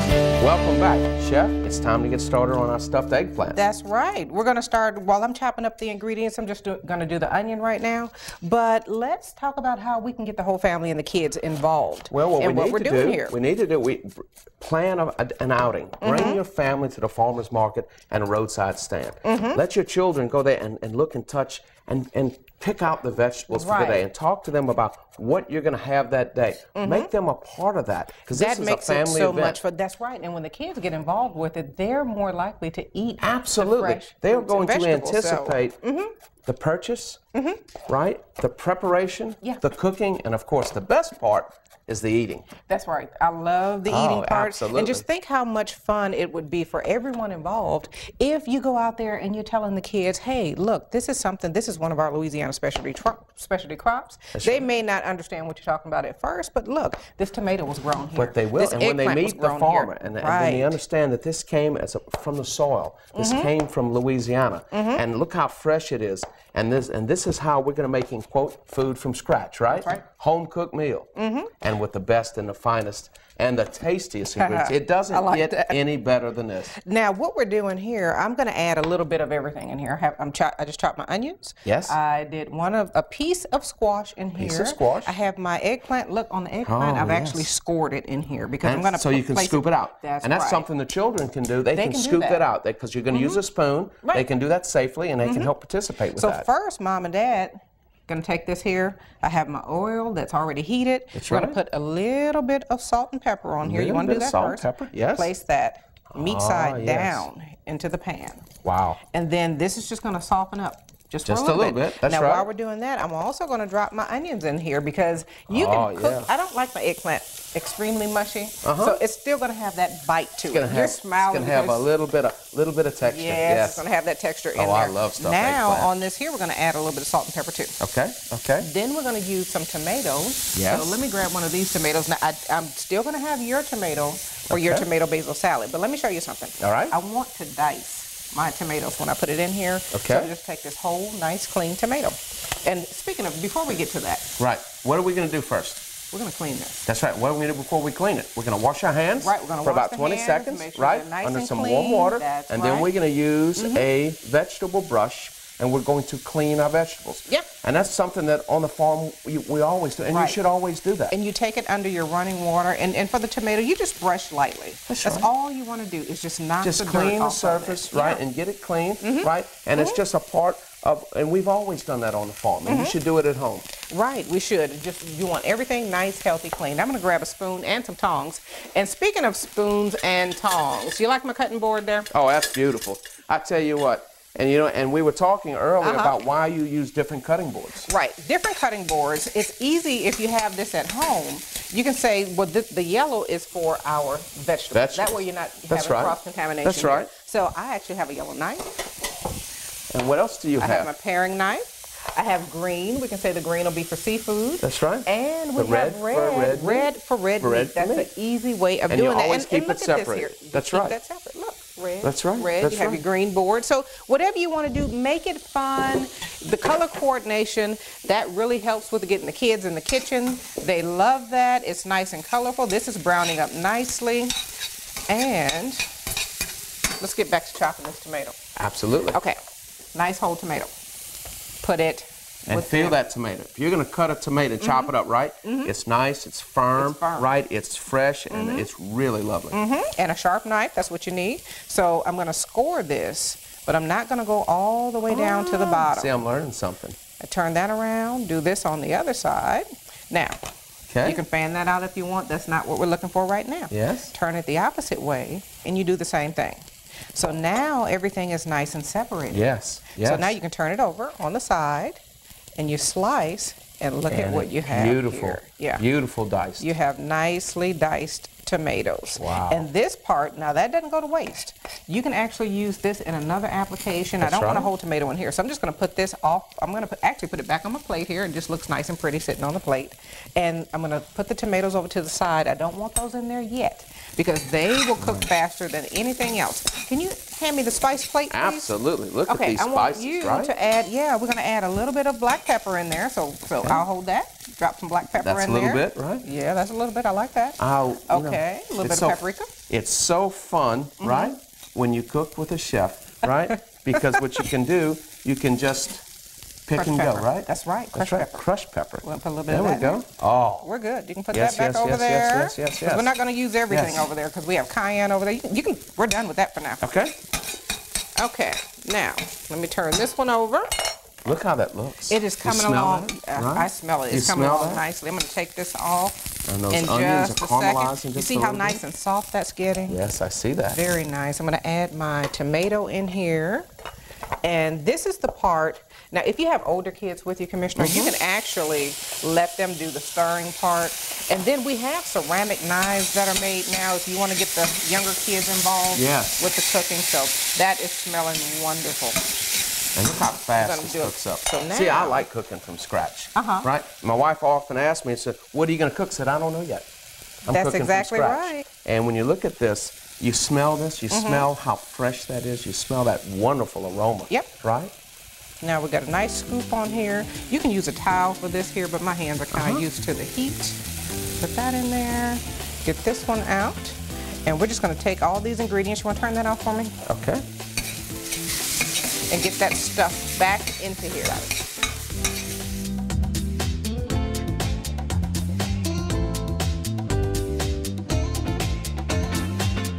Welcome back, Chef. It's time to get started on our stuffed eggplant. That's right. We're going to start, while I'm chopping up the ingredients, I'm just going to do the onion right now. But let's talk about how we can get the whole family and the kids involved. Well, what we're doing here. We need to do, plan an outing. Bring your family to the farmer's market and a roadside stand. Let your children go there and look and touch and pick out the vegetables for the day and talk to them about what you're going to have that day. Make them a part of that, because this is a family event. Much for, that's right. And when the kids get involved with it, they're more likely to eat. Absolutely. They're going to anticipate the purchase, right? The preparation, the cooking, and of course the best part is the eating. That's right. I love the eating part. Absolutely. And just think how much fun it would be for everyone involved if you go out there and you're telling the kids, hey, look, this is one of our Louisiana specialty crops. They may not understand what you're talking about at first, but look, this tomato was grown here. But they will, and when they meet the farmer and when they understand that this came from the soil, this came from Louisiana, and look how fresh it is, and this is how we're going to making, quote, food from scratch, right? That's right. Home cooked meal, and with the best and the finest and the tastiest ingredients. It doesn't get any better than this. Now, what we're doing here, I'm going to add a little bit of everything in here. I just chopped my onions. Yes. I did a piece of squash in here. Piece of squash. I have my eggplant. Look, on the eggplant, I've actually scored it in here because I'm going to so you can scoop it out. That's something the children can do. They can scoop that out because you're going to use a spoon. They can do that safely, and they can help participate with that. So first, Mom and Dad, going to take this here. I have my oil that's already heated. We're going to put a little bit of salt and pepper on here. You want to do that first? Salt, pepper, yes. Place that meat side down into the pan. Wow. And then this is just going to soften up. Just a little bit. That's now, right. while we're doing that, I'm also going to drop my onions in here because you can cook. I don't like my eggplant extremely mushy, so it's still going to have that bite to it. You're smiling. It's going to have a little bit of texture. Yes, it's going to have that texture in there. I love stuffed Now, eggplant. on this here, we're going to add a little bit of salt and pepper too. Okay, okay. Then we're going to use some tomatoes. Yes. So let me grab one of these tomatoes. Now, I'm still going to have your tomato for your tomato basil salad, but let me show you something. All right. I want to dice my tomatoes when I put it in here. Okay. So just take this whole nice clean tomato. And speaking of, before we get to that. Right. What are we going to do first? We're going to clean this. That's right. What are we going to do before we clean it? We're going to wash our hands for about 20 seconds, make sure right? nice Under and some clean. warm water. That's and then we're going to use a vegetable brush, and we're going to clean our vegetables. Yep. And that's something that on the farm we always do, and you should always do that. And you take it under your running water, and for the tomato, you just brush lightly. That's all you want to do is just knock the dirt off. Just clean the surface, right, and get it clean, right? And it's just a part of, and we've always done that on the farm, and you should do it at home. Right, we should. You want everything nice, healthy, clean. I'm going to grab a spoon and some tongs. And speaking of spoons and tongs, you like my cutting board there? Oh, that's beautiful. I tell you what. And and we were talking earlier about why you use different cutting boards. Right, different cutting boards. It's easy if you have this at home. You can say, well, the yellow is for our vegetables. That way you're not having cross-contamination. That's right. So I actually have a yellow knife. And what else do you have? I have my paring knife. I have green. We can say the green will be for seafood. That's right. And we have red for red meat. That's an easy way of doing that. And you always keep it separate. That's right. Keep that separate. Look. Red. That's right. Red. You have your green board. So whatever you want to do, make it fun. The color coordination, that really helps with getting the kids in the kitchen. They love that. It's nice and colorful. This is browning up nicely. And let's get back to chopping this tomato. Absolutely. Okay. Nice whole tomato. Put it. And feel that tomato. If you're going to cut a tomato and chop it up, right? It's nice, it's firm, right? It's fresh, and it's really lovely. And a sharp knife, that's what you need. So I'm going to score this, but I'm not going to go all the way down to the bottom. See, I'm learning something. I turn that around, do this on the other side. Now, you can fan that out if you want. That's not what we're looking for right now. Yes. Turn it the opposite way, and you do the same thing. So now everything is nice and separated. Yes, yes. So now you can turn it over on the side. And you slice, and look at what you have here. Yeah. Beautiful diced. You have nicely diced tomatoes. Wow. And this part, now that doesn't go to waste. You can actually use this in another application. I don't want a whole tomato in here, so I'm just going to put this off. I'm going to actually put it back on my plate here. It just looks nice and pretty sitting on the plate. And I'm going to put the tomatoes over to the side. I don't want those in there yet because they will cook faster than anything else. Can you hand me the spice plate, please? Absolutely. Look at these spices, right? Okay, I want you to add, we're going to add a little bit of black pepper in there. So I'll hold that. Drop some black pepper in there. That's a little bit, right? Yeah, that's a little bit. I like that. Okay, a little bit of paprika. It's so fun, right? When you cook with a chef, right? Because what you can do, you can just pick and go, right? That's right. Crushed pepper. Crushed pepper. We'll put a little bit there of that. There we go. Oh. We're good. You can put that back over there. Yes. We're not going to use everything over there because we have cayenne over there. We're done with that for now. Okay. Okay. Now, let me turn this one over. Look how that looks. It is coming along. Right? I smell it. It's coming along nicely. I'm going to take this off and those in onions just are a caramelizing second. You see how nice and soft that's getting? Yes, I see that. Very nice. I'm going to add my tomato in here. And this is the part. Now, if you have older kids with you, Commissioner, you can actually let them do the stirring part. And then we have ceramic knives that are made now if you want to get the younger kids involved with the cooking. So that is smelling wonderful. And look how fast this cooks up. So now, see, I like cooking from scratch, right? My wife often asks me, said, what are you going to cook? I said, I don't know yet. That's exactly right. And when you look at this, you smell this, you smell how fresh that is, you smell that wonderful aroma. Yep. Right? Now we've got a nice scoop on here. You can use a towel for this here, but my hands are kind of used to the heat. Put that in there. Get this one out. And we're just going to take all these ingredients. You want to turn that off for me? Okay. And get that stuff back into here.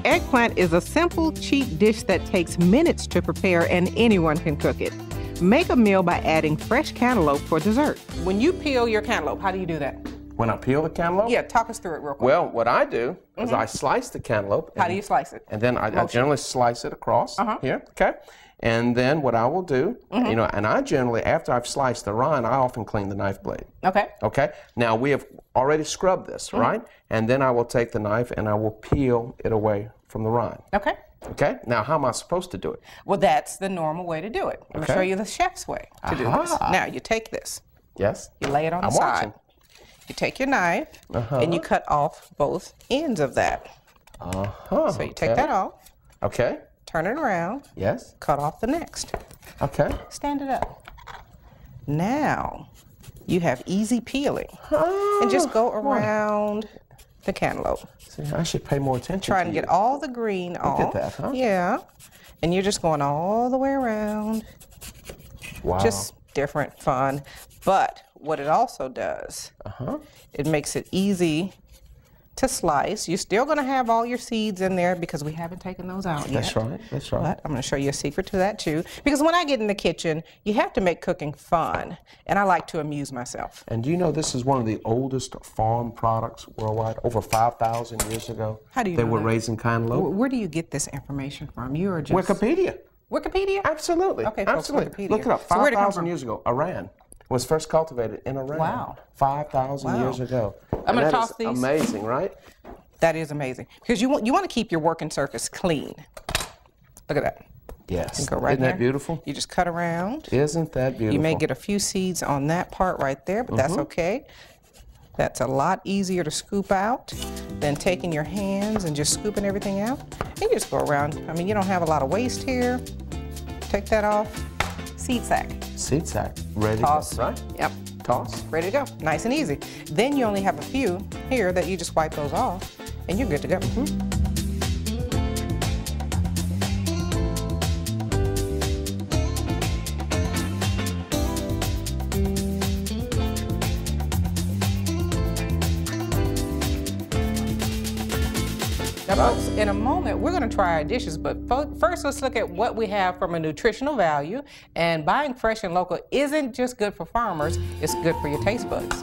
Eggplant is a simple, cheap dish that takes minutes to prepare and anyone can cook it. Make a meal by adding fresh cantaloupe for dessert. When you peel your cantaloupe, how do you do that? When I peel the cantaloupe? Yeah, talk us through it real quick. Well, what I do is I slice the cantaloupe. How do you slice it? And then I generally slice it across here, okay? And then what I will do, you know, and I generally, after I've sliced the rind, I often clean the knife blade. Okay. Okay? Now, we have already scrubbed this, right? And then I will take the knife and I will peel it away from the rind. Okay. Okay? Now, how am I supposed to do it? Well, that's the normal way to do it. I'm going to show you the chef's way to do this. Now, you take this. Yes. You lay it on the side. You take your knife and you cut off both ends of that. So you take that off. Okay. Turn it around. Yes. Cut off the next. Okay. Stand it up. Now, you have easy peeling. And just go around the cantaloupe. See, I should pay more attention. Try and get all the green off. Look at that, huh? Yeah. And you're just going all the way around. Wow. Just different fun. But what it also does, it makes it easy to slice. You're still going to have all your seeds in there because we haven't taken those out yet. That's right. That's right. But I'm going to show you a secret to that too. Because when I get in the kitchen, you have to make cooking fun. And I like to amuse myself. And do you know this is one of the oldest farm products worldwide? Over 5,000 years ago. How do you They know were that? Raising cantaloupe. Where do you get this information from? You are just... Wikipedia. Wikipedia? Absolutely. Okay, absolutely. Wikipedia. Look it up. So 5,000 years ago, Iran was first cultivated in Iran. Wow. 5,000 years ago. I'm going to toss these. Amazing, right? That is amazing. Because you want to keep your working surface clean. Look at that. Yes. Go right Isn't that beautiful? You just cut around. Isn't that beautiful? You may get a few seeds on that part right there, but that's okay. That's a lot easier to scoop out than taking your hands and just scooping everything out. And you just go around. I mean, you don't have a lot of waste here. Take that off. Seed sack. Seed sack. Ready Toss. to go, right? Yep. Toss. Ready to go. Nice and easy. Then you only have a few here that you just wipe those off, and you're good to go. Now, folks, in a moment, we're going to try our dishes, but first let's look at what we have from a nutritional value. And buying fresh and local isn't just good for farmers, it's good for your taste buds.